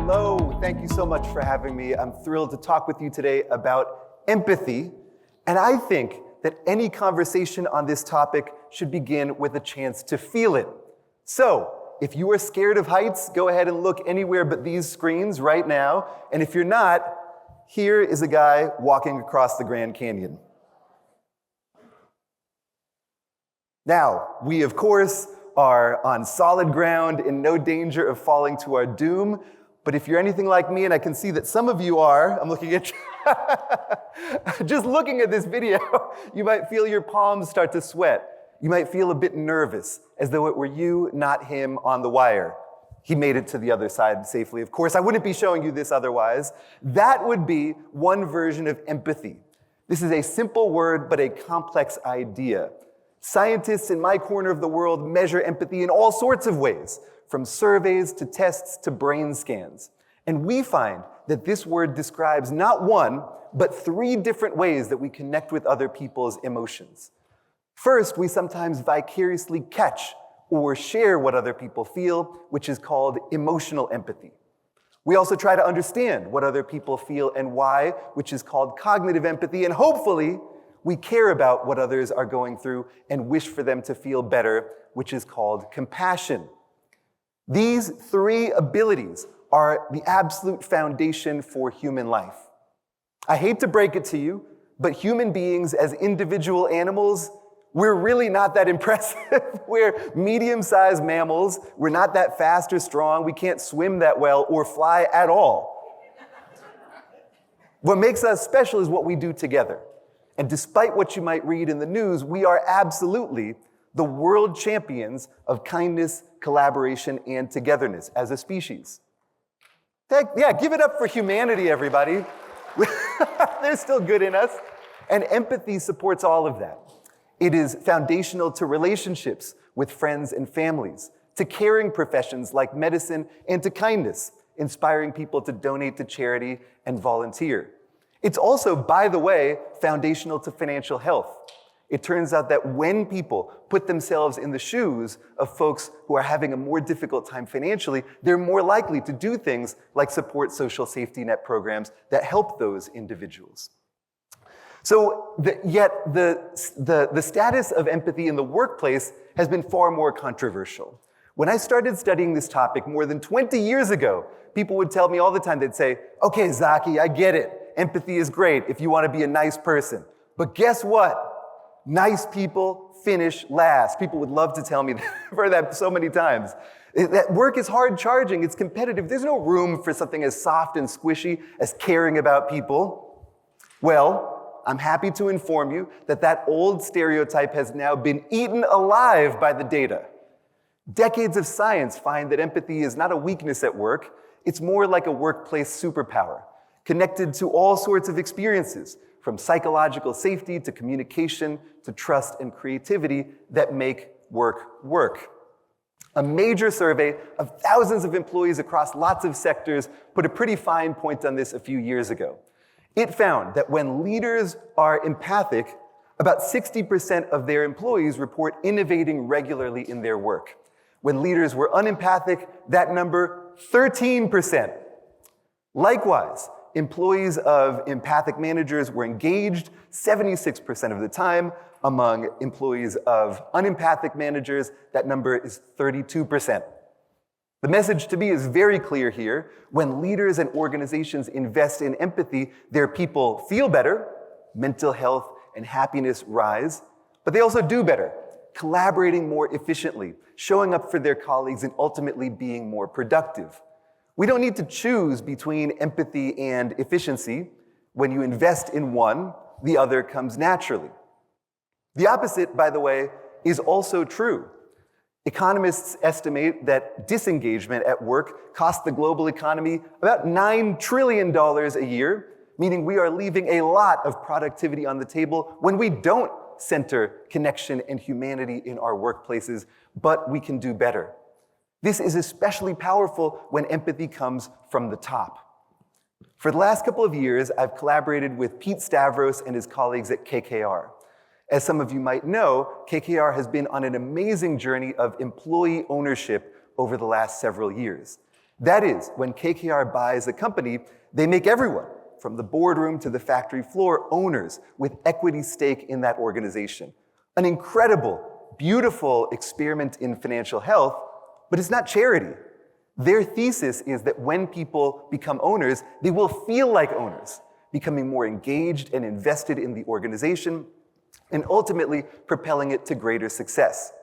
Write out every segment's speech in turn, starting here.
Hello, thank you so much for having me. I'm thrilled to talk with you today about empathy. And I think that any conversation on this topic should begin with a chance to feel it. So, if you are scared of heights, go ahead and look anywhere but these screens right now. And if you're not, here is a guy walking across the Grand Canyon. Now, we of course are on solid ground in no danger of falling to our doom. But if you're anything like me, and I can see that some of you are, I'm looking at just looking at this video, you might feel your palms start to sweat. You might feel a bit nervous, as though it were you, not him, on the wire. He made it to the other side safely, of course. I wouldn't be showing you this otherwise. That would be one version of empathy. This is a simple word, but a complex idea. Scientists in my corner of the world measure empathy in all sorts of ways, from surveys to tests to brain scans. And we find that this word describes not one, but three different ways that we connect with other people's emotions. First, we sometimes vicariously catch or share what other people feel, which is called emotional empathy. We also try to understand what other people feel and why, which is called cognitive empathy, and hopefully, we care about what others are going through and wish for them to feel better, which is called compassion. These three abilities are the absolute foundation for human life. I hate to break it to you, but human beings as individual animals, we're really not that impressive. We're medium-sized mammals. We're not that fast or strong. We can't swim that well or fly at all. What makes us special is what we do together. And despite what you might read in the news, we are absolutely the world champions of kindness, collaboration, and togetherness as a species. Yeah, give it up for humanity, everybody. There's still good in us. And empathy supports all of that. It is foundational to relationships with friends and families, to caring professions like medicine, and to kindness, inspiring people to donate to charity and volunteer. It's also, by the way, foundational to financial health. It turns out that when people put themselves in the shoes of folks who are having a more difficult time financially, they're more likely to do things like support social safety net programs that help those individuals. So yet the status of empathy in the workplace has been far more controversial. When I started studying this topic more than 20 years ago, people would tell me all the time, they'd say, okay, Zaki, I get it. Empathy is great if you want to be a nice person. But guess what? Nice people finish last. People would love to tell me that. I've heard that so many times. That work is hard charging, it's competitive. There's no room for something as soft and squishy as caring about people. Well, I'm happy to inform you that that old stereotype has now been eaten alive by the data. Decades of science find that empathy is not a weakness at work, it's more like a workplace superpower, connected to all sorts of experiences, from psychological safety to communication to trust and creativity that make work work. A major survey of thousands of employees across lots of sectors put a pretty fine point on this a few years ago. It found that when leaders are empathic, about 60% of their employees report innovating regularly in their work. When leaders were unempathic, that number, 13%. Likewise, employees of empathic managers were engaged 76% of the time. Among employees of unempathic managers, that number is 32%. The message to me is very clear here. When leaders and organizations invest in empathy, their people feel better, mental health and happiness rise, but they also do better, collaborating more efficiently, showing up for their colleagues, and ultimately being more productive. We don't need to choose between empathy and efficiency. When you invest in one, the other comes naturally. The opposite, by the way, is also true. Economists estimate that disengagement at work costs the global economy about $9 trillion a year, meaning we are leaving a lot of productivity on the table when we don't center connection and humanity in our workplaces, but we can do better. This is especially powerful when empathy comes from the top. For the last couple of years, I've collaborated with Pete Stavros and his colleagues at KKR. As some of you might know, KKR has been on an amazing journey of employee ownership over the last several years. That is, when KKR buys a company, they make everyone, from the boardroom to the factory floor, owners with equity stake in that organization. An incredible, beautiful experiment in financial health, but it's not charity. Their thesis is that when people become owners, they will feel like owners, becoming more engaged and invested in the organization, and ultimately propelling it to greater success.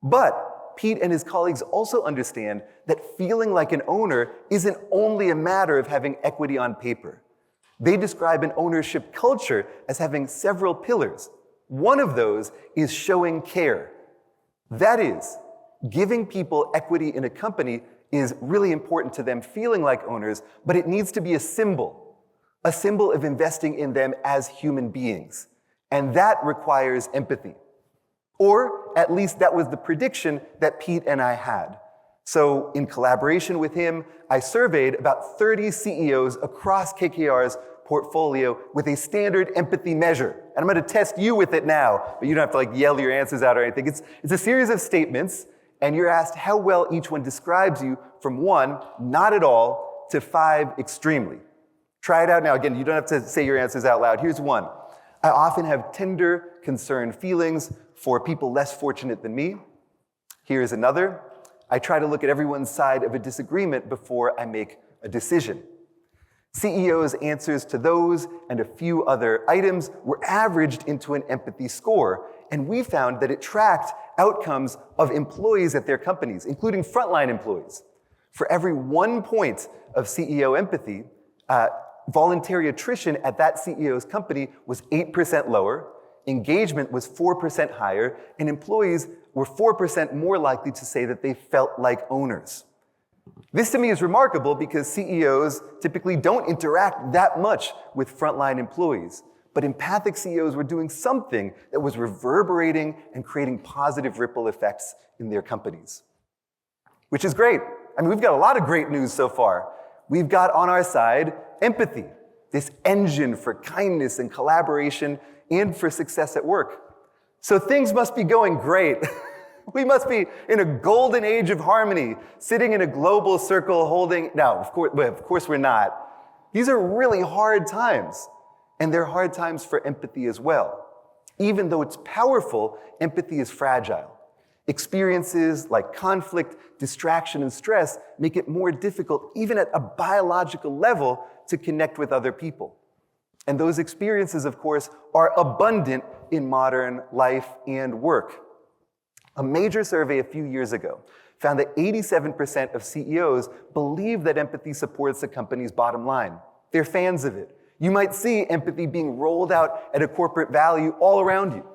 But Pete and his colleagues also understand that feeling like an owner isn't only a matter of having equity on paper. They describe an ownership culture as having several pillars. One of those is showing care. That is, giving people equity in a company is really important to them feeling like owners, but it needs to be a symbol of investing in them as human beings. And that requires empathy. Or at least that was the prediction that Pete and I had. So in collaboration with him, I surveyed about 30 CEOs across KKR's portfolio with a standard empathy measure. And I'm going to test you with it now, but you don't have to yell your answers out or anything. It's a series of statements, and you're asked how well each one describes you from 1, not at all, to 5, extremely. Try it out now. Again, you don't have to say your answers out loud. Here's 1. I often have tender, concerned feelings for people less fortunate than me. Here's another. I try to look at everyone's side of a disagreement before I make a decision. CEOs' answers to those and a few other items were averaged into an empathy score, and we found that it tracked outcomes of employees at their companies, including frontline employees. For every 1 point of CEO empathy, voluntary attrition at that CEO's company was 8% lower, engagement was 4% higher, and employees were 4% more likely to say that they felt like owners. This to me is remarkable because CEOs typically don't interact that much with frontline employees. But empathic CEOs were doing something that was reverberating and creating positive ripple effects in their companies. Which is great. I mean, we've got a lot of great news so far. We've got on our side empathy, this engine for kindness and collaboration and for success at work. So things must be going great. We must be in a golden age of harmony, sitting in a global circle holding... Now, of course we're not. These are really hard times, and they're hard times for empathy as well. Even though it's powerful, empathy is fragile. Experiences like conflict, distraction, and stress make it more difficult, even at a biological level, to connect with other people. And those experiences, of course, are abundant in modern life and work. A major survey a few years ago found that 87% of CEOs believe that empathy supports a company's bottom line. They're fans of it. You might see empathy being rolled out at a corporate value all around you.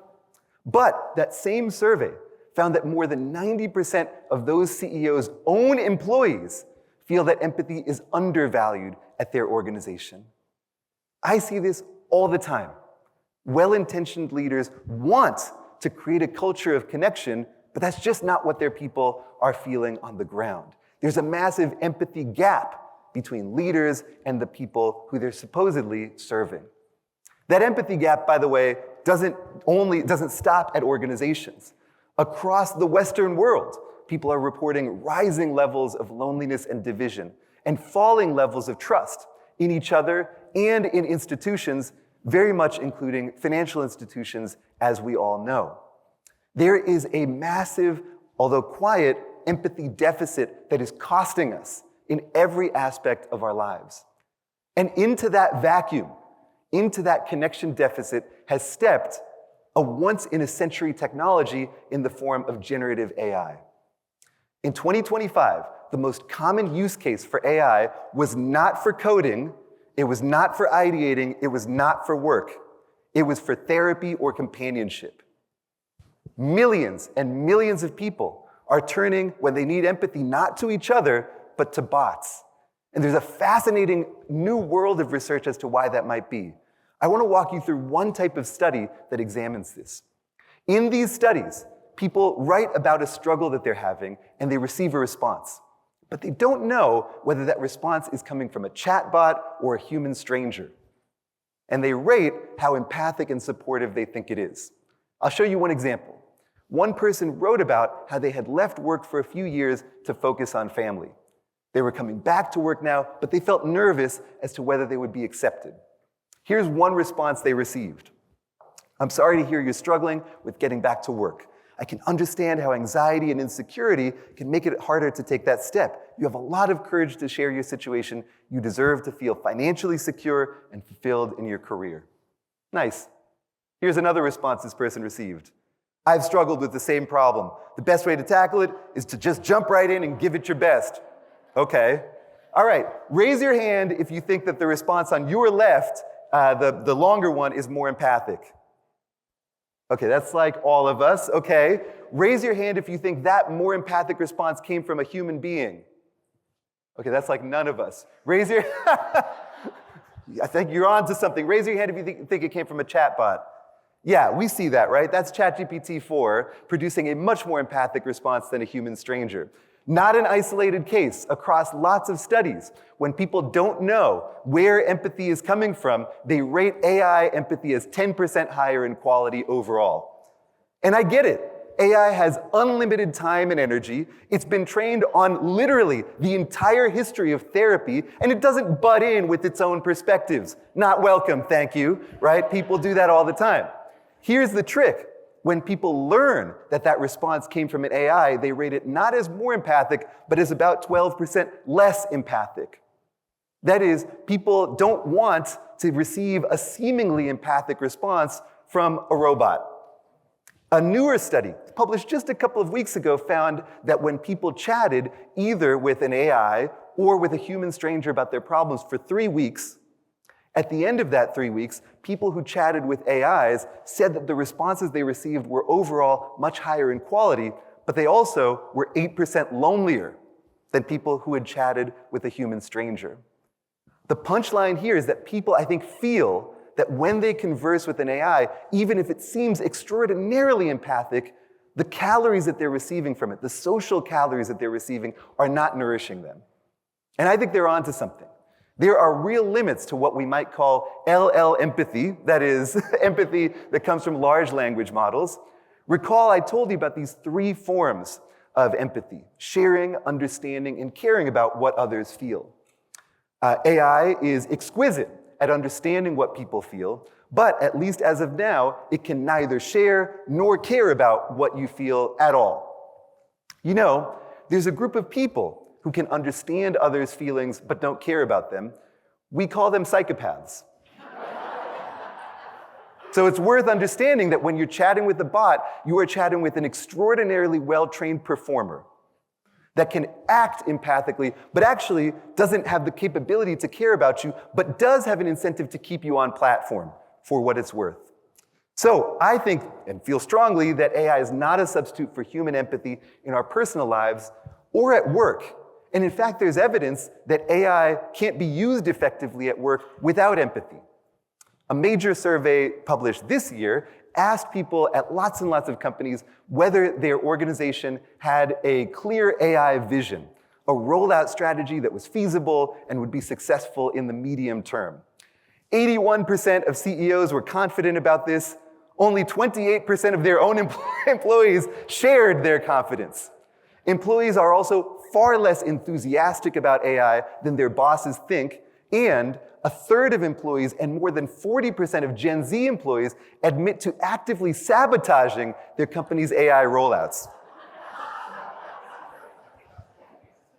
But that same survey found that more than 90% of those CEOs' own employees feel that empathy is undervalued at their organization. I see this all the time. Well-intentioned leaders want to create a culture of connection, but that's just not what their people are feeling on the ground. There's a massive empathy gap between leaders and the people who they're supposedly serving. That empathy gap, by the way, doesn't stop at organizations. Across the Western world, people are reporting rising levels of loneliness and division, and falling levels of trust in each other and in institutions, very much including financial institutions, as we all know. There is a massive, although quiet, empathy deficit that is costing us in every aspect of our lives. And into that vacuum, into that connection deficit, has stepped a once-in-a-century technology in the form of generative AI. In 2025, the most common use case for AI was not for coding, it was not for ideating, it was not for work. It was for therapy or companionship. Millions and millions of people are turning, when they need empathy, not to each other, but to bots. And there's a fascinating new world of research as to why that might be. I want to walk you through one type of study that examines this. In these studies, people write about a struggle that they're having, and they receive a response. But they don't know whether that response is coming from a chatbot or a human stranger. And they rate how empathic and supportive they think it is. I'll show you one example. One person wrote about how they had left work for a few years to focus on family. They were coming back to work now, but they felt nervous as to whether they would be accepted. Here's one response they received. "I'm sorry to hear you're struggling with getting back to work. I can understand how anxiety and insecurity can make it harder to take that step. You have a lot of courage to share your situation. You deserve to feel financially secure and fulfilled in your career." Nice. Here's another response this person received. "I've struggled with the same problem. The best way to tackle it is to just jump right in and give it your best." Okay. All right. Raise your hand if you think that the response on your left, the longer one, is more empathic. Okay, that's like all of us. Okay. Raise your hand if you think that more empathic response came from a human being. Okay, that's like none of us. Raise your... I think you're on to something. Raise your hand if you think it came from a chatbot. Yeah, we see that, right? That's ChatGPT 4 producing a much more empathic response than a human stranger. Not an isolated case. Across lots of studies, when people don't know where empathy is coming from, they rate AI empathy as 10% higher in quality overall. And I get it. AI has unlimited time and energy. It's been trained on literally the entire history of therapy, and it doesn't butt in with its own perspectives. Not welcome, thank you, right? People do that all the time. Here's the trick. When people learn that that response came from an AI, they rate it not as more empathic, but as about 12% less empathic. That is, people don't want to receive a seemingly empathic response from a robot. A newer study, published just a couple of weeks ago, found that when people chatted either with an AI or with a human stranger about their problems for 3 weeks, at the end of that 3 weeks, people who chatted with AIs said that the responses they received were overall much higher in quality, but they also were 8% lonelier than people who had chatted with a human stranger. The punchline here is that people, I think, feel that when they converse with an AI, even if it seems extraordinarily empathic, the calories that they're receiving from it, the social calories that they're receiving, are not nourishing them. And I think they're onto something. There are real limits to what we might call LL empathy, that is, empathy that comes from large language models. Recall I told you about these 3 forms of empathy: sharing, understanding, and caring about what others feel. AI is exquisite at understanding what people feel, but at least as of now, it can neither share nor care about what you feel at all. You know, there's a group of people who can understand others' feelings but don't care about them. We call them psychopaths. So it's worth understanding that when you're chatting with a bot, you are chatting with an extraordinarily well-trained performer that can act empathically, but actually doesn't have the capability to care about you, but does have an incentive to keep you on platform for what it's worth. So I think, and feel strongly, that AI is not a substitute for human empathy in our personal lives or at work. And in fact, there's evidence that AI can't be used effectively at work without empathy. A major survey published this year asked people at lots and lots of companies whether their organization had a clear AI vision, a rollout strategy that was feasible and would be successful in the medium term. 81% of CEOs were confident about this. Only 28% of their own employees shared their confidence. Employees are also far less enthusiastic about AI than their bosses think, and a third of employees and more than 40% of Gen Z employees admit to actively sabotaging their company's AI rollouts.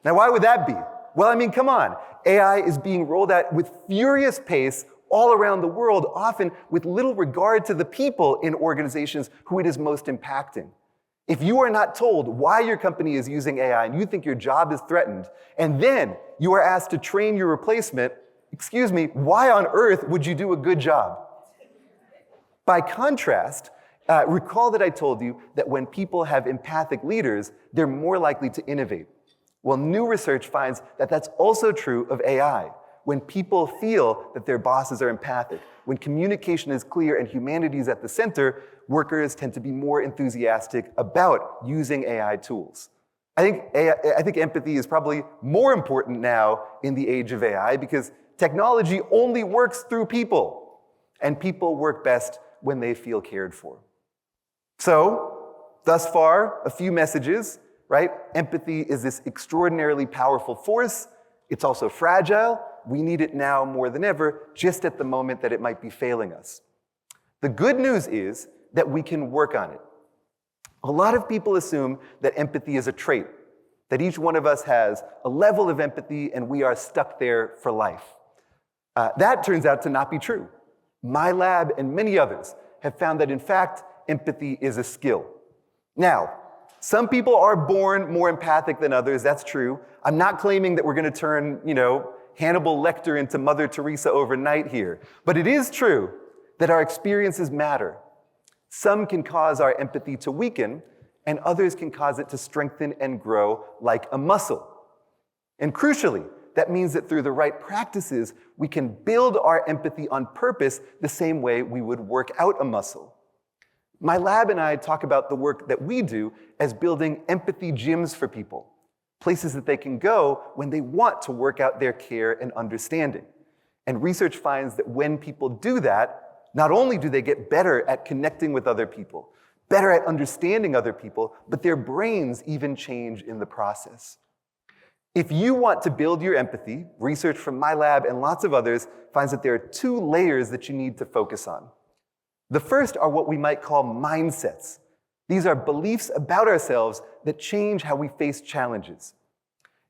Now, why would that be? Well, I mean, come on. AI is being rolled out with furious pace all around the world, often with little regard to the people in organizations who it is most impacting. If you are not told why your company is using AI and you think your job is threatened, and then you are asked to train your replacement, excuse me, why on earth would you do a good job? By contrast, recall that I told you that when people have empathic leaders, they're more likely to innovate. Well, new research finds that that's also true of AI. When people feel that their bosses are empathic, when communication is clear and humanity is at the center, workers tend to be more enthusiastic about using AI tools. I think empathy is probably more important now in the age of AI because technology only works through people, and people work best when they feel cared for. So, thus far, a few messages. right? Empathy is this extraordinarily powerful force. It's also fragile. We need it now more than ever, just at the moment that it might be failing us. The good news is that we can work on it. A lot of people assume that empathy is a trait, that each one of us has a level of empathy and we are stuck there for life. That turns out to not be true. My lab and many others have found that, in fact, empathy is a skill. Now, some people are born more empathic than others, that's true. I'm not claiming that we're going to turn, Hannibal Lecter into Mother Teresa overnight here. But it is true that our experiences matter. Some can cause our empathy to weaken, and others can cause it to strengthen and grow like a muscle. And crucially, that means that through the right practices, we can build our empathy on purpose the same way we would work out a muscle. My lab and I talk about the work that we do as building empathy gyms for people, places that they can go when they want to work out their care and understanding. And research finds that when people do that, not only do they get better at connecting with other people, better at understanding other people, but their brains even change in the process. If you want to build your empathy, research from my lab and lots of others finds that there are two layers that you need to focus on. The first are what we might call mindsets. These are beliefs about ourselves that change how we face challenges.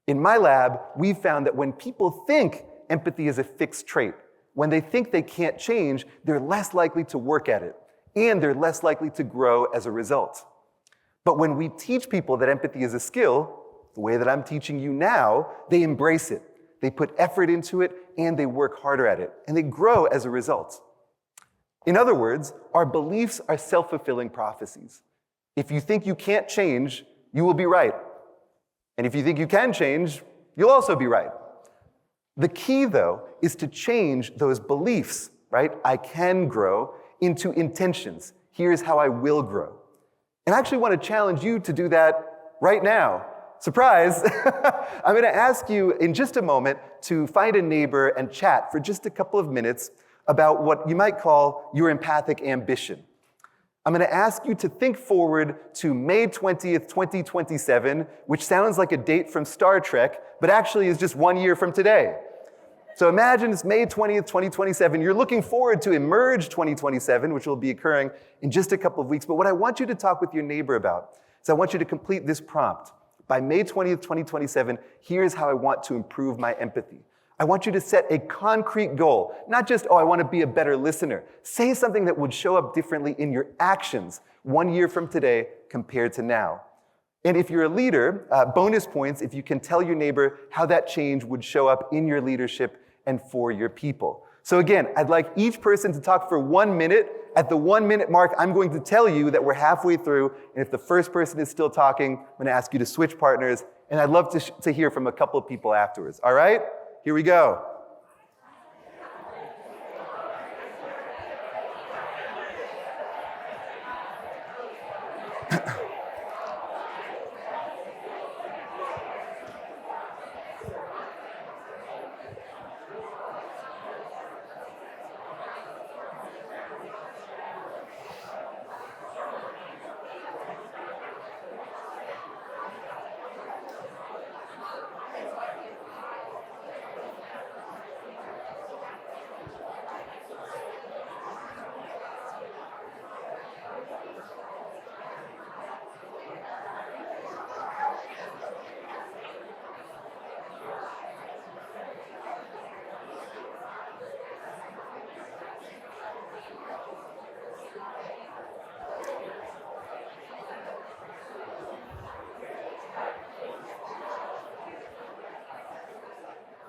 In my lab, we've found that when people think empathy is a fixed trait, when they think they can't change, they're less likely to work at it, and they're less likely to grow as a result. But when we teach people that empathy is a skill, the way that I'm teaching you now, they embrace it. They put effort into it, and they work harder at it, and they grow as a result. In other words, our beliefs are self-fulfilling prophecies. If you think you can't change, you will be right. And if you think you can change, you'll also be right. The key, though, is to change those beliefs, right? I can grow, into intentions. Here's how I will grow. And I actually want to challenge you to do that right now. Surprise! I'm going to ask you in just a moment to find a neighbor and chat for just a couple of minutes about what you might call your empathic ambition. I'm going to ask you to think forward to May 20th, 2027, which sounds like a date from Star Trek, but actually is just 1 year from today. So imagine it's May 20th, 2027. You're looking forward to Emerge 2027, which will be occurring in just a couple of weeks. But what I want you to talk with your neighbor about is I want you to complete this prompt. By May 20th, 2027, here's how I want to improve my empathy. I want you to set a concrete goal, not just, I want to be a better listener. Say something that would show up differently in your actions 1 year from today compared to now. And if you're a leader, bonus points if you can tell your neighbor how that change would show up in your leadership and for your people. So again, I'd like each person to talk for 1 minute. At the 1 minute mark, I'm going to tell you that we're halfway through, and if the first person is still talking, I'm going to ask you to switch partners, and I'd love to hear from a couple of people afterwards. All right? Here we go.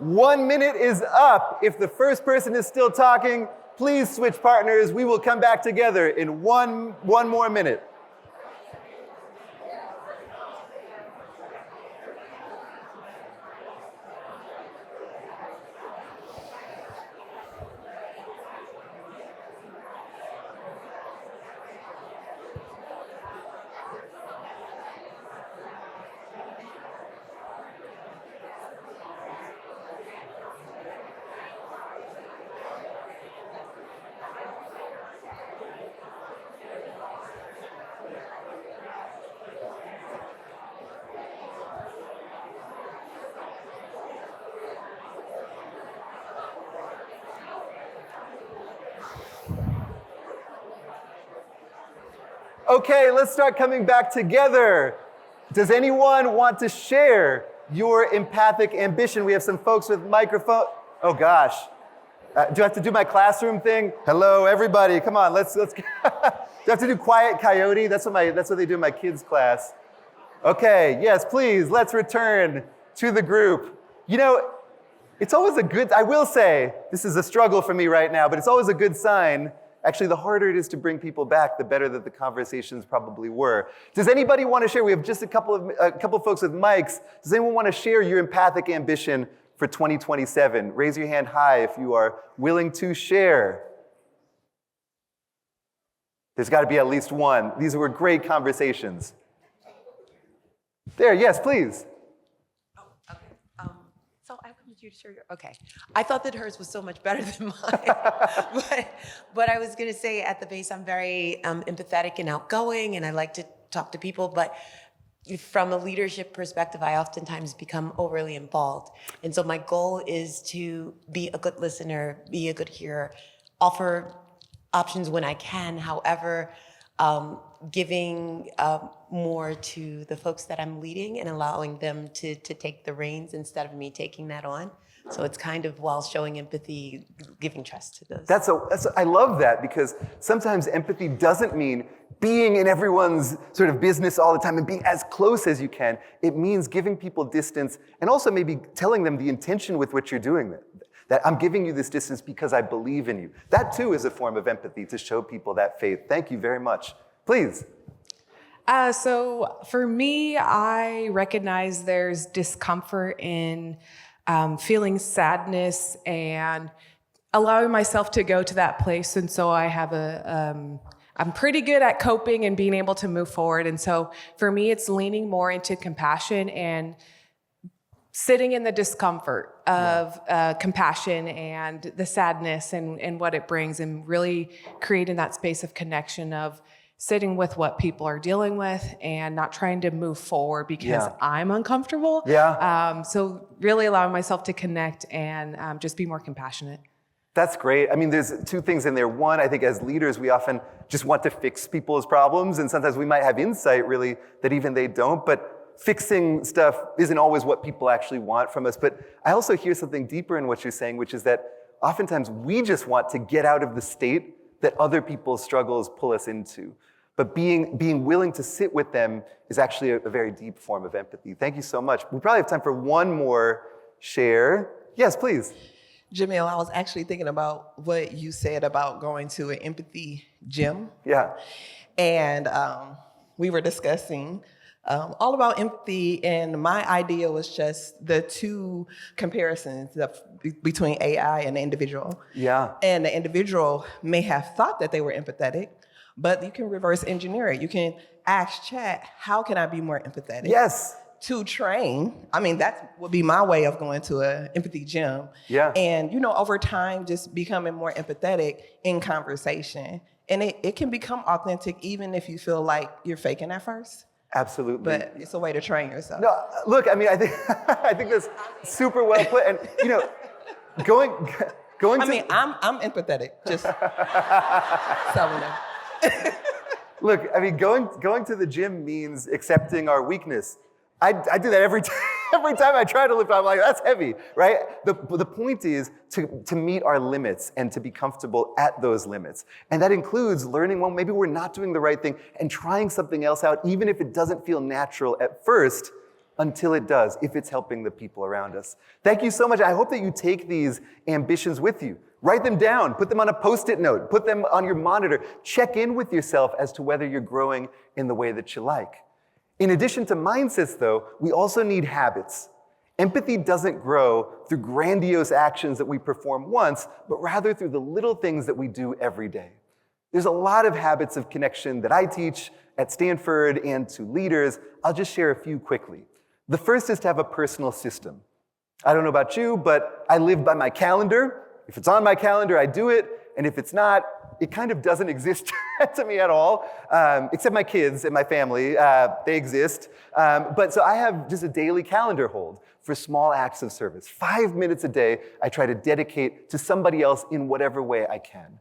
One minute is up. If the first person is still talking, please switch partners. We will come back together in one more minute. Okay, let's start coming back together. Does anyone want to share your empathic ambition? We have some folks with microphone. Oh gosh. Do I have to do my classroom thing? Hello, everybody. Come on, let's. Do I have to do Quiet Coyote? That's what they do in my kids' class. Okay, yes, please, let's return to the group. You know, it's always I will say, this is a struggle for me right now, but it's always a good sign. Actually, the harder it is to bring people back, the better that the conversations probably were. Does anybody want to share? We have just a couple of folks with mics. Does anyone want to share your empathic ambition for 2027? Raise your hand high if you are willing to share. There's got to be at least one. These were great conversations. There, yes, please. Oh, okay. So I wanted you to share your, okay. I thought that hers was so much better than mine. but I was going to say at the base, I'm very empathetic and outgoing, and I like to talk to people, but from a leadership perspective, I oftentimes become overly involved. And so my goal is to be a good listener, be a good hearer, offer options when I can. However, giving more to the folks that I'm leading and allowing them to take the reins instead of me taking that on. So it's kind of, while showing empathy, giving trust to those. I love that, because sometimes empathy doesn't mean being in everyone's sort of business all the time and being as close as you can. It means giving people distance and also maybe telling them the intention with which you're doing that. That I'm giving you this distance because I believe in you. That too is a form of empathy, to show people that faith. Thank you very much. Please. So for me, I recognize there's discomfort in feeling sadness and allowing myself to go to that place. And so I have I'm pretty good at coping and being able to move forward. And so for me, it's leaning more into compassion and sitting in the discomfort of compassion and the sadness and what it brings, and really creating that space of connection of sitting with what people are dealing with and not trying to move forward because I'm uncomfortable. So really allowing myself to connect and just be more compassionate. That's great. I mean, there's two things in there. One, I think as leaders, we often just want to fix people's problems, and sometimes we might have insight really that even they don't, but fixing stuff isn't always what people actually want from us. But I also hear something deeper in what you're saying, which is that oftentimes we just want to get out of the state that other people's struggles pull us into. But being willing to sit with them is actually a very deep form of empathy. Thank you so much. We probably have time for one more share. Yes, please. Jamil, I was actually thinking about what you said about going to an empathy gym. Yeah. And we were discussing all about empathy, and my idea was just the two comparisons between AI and the individual. Yeah. And the individual may have thought that they were empathetic, but you can reverse engineer it. You can ask chat, how can I be more empathetic? Yes. To train, I mean, that would be my way of going to an empathy gym. Yeah. And, you know, over time, just becoming more empathetic in conversation. And it can become authentic even if you feel like you're faking at first. Absolutely. But it's a way to train yourself. No, look, I mean, I think that's super well put. And, you know, going I to... mean, I'm empathetic, just so we know. Look, I mean, going to the gym means accepting our weakness. I do that every time. Every time I try to lift, I'm like, that's heavy, right? The point is to meet our limits and to be comfortable at those limits. And that includes learning, well, maybe we're not doing the right thing and trying something else out, even if it doesn't feel natural at first, until it does, if it's helping the people around us. Thank you so much. I hope that you take these ambitions with you. Write them down, put them on a Post-it note, put them on your monitor. Check in with yourself as to whether you're growing in the way that you like. In addition to mindsets, though, we also need habits. Empathy doesn't grow through grandiose actions that we perform once, but rather through the little things that we do every day. There's a lot of habits of connection that I teach at Stanford and to leaders. I'll just share a few quickly. The first is to have a personal system. I don't know about you, but I live by my calendar. If it's on my calendar, I do it. And if it's not, it kind of doesn't exist to me at all, except my kids and my family. They exist. But so I have just a daily calendar hold for small acts of service. 5 minutes a day, I try to dedicate to somebody else in whatever way I can.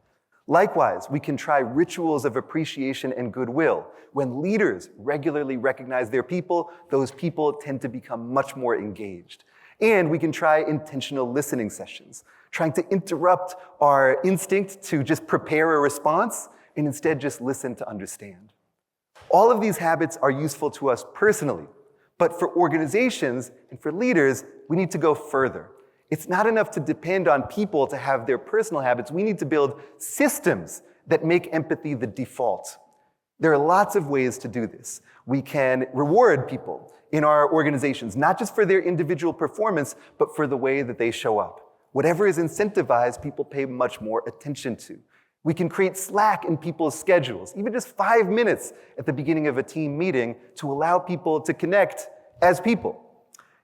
Likewise, we can try rituals of appreciation and goodwill. When leaders regularly recognize their people, those people tend to become much more engaged. And we can try intentional listening sessions, trying to interrupt our instinct to just prepare a response and instead just listen to understand. All of these habits are useful to us personally, but for organizations and for leaders, we need to go further. It's not enough to depend on people to have their personal habits. We need to build systems that make empathy the default. There are lots of ways to do this. We can reward people in our organizations, not just for their individual performance, but for the way that they show up. Whatever is incentivized, people pay much more attention to. We can create slack in people's schedules, even just 5 minutes at the beginning of a team meeting to allow people to connect as people.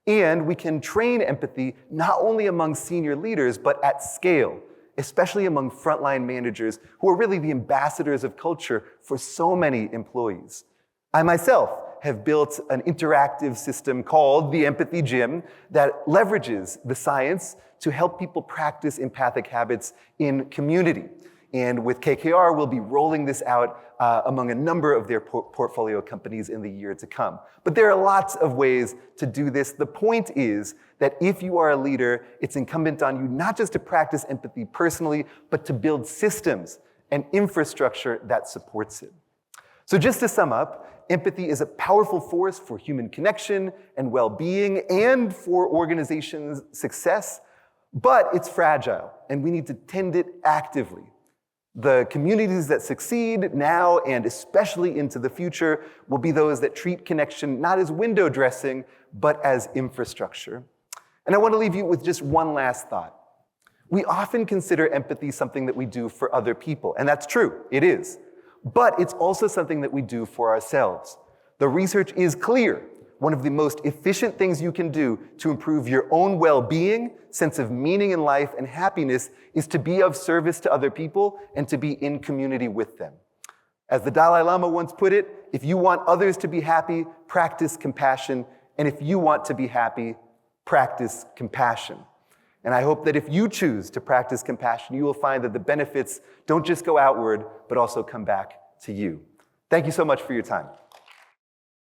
And we can train empathy not only among senior leaders, but at scale, especially among frontline managers who are really the ambassadors of culture for so many employees. I myself have built an interactive system called the Empathy Gym that leverages the science to help people practice empathic habits in community. And with KKR, we'll be rolling this out among a number of their portfolio companies in the year to come. But there are lots of ways to do this. The point is that if you are a leader, it's incumbent on you not just to practice empathy personally, but to build systems and infrastructure that supports it. So just to sum up, empathy is a powerful force for human connection and well-being and for organizations' success, but it's fragile, and we need to tend it actively. The communities that succeed now and especially into the future will be those that treat connection not as window dressing, but as infrastructure. And I want to leave you with just one last thought. We often consider empathy something that we do for other people, and that's true, it is. But it's also something that we do for ourselves. The research is clear. One of the most efficient things you can do to improve your own well-being, sense of meaning in life, and happiness is to be of service to other people and to be in community with them. As the Dalai Lama once put it, if you want others to be happy, practice compassion. And if you want to be happy, practice compassion. And I hope that if you choose to practice compassion, you will find that the benefits don't just go outward, but also come back to you. Thank you so much for your time.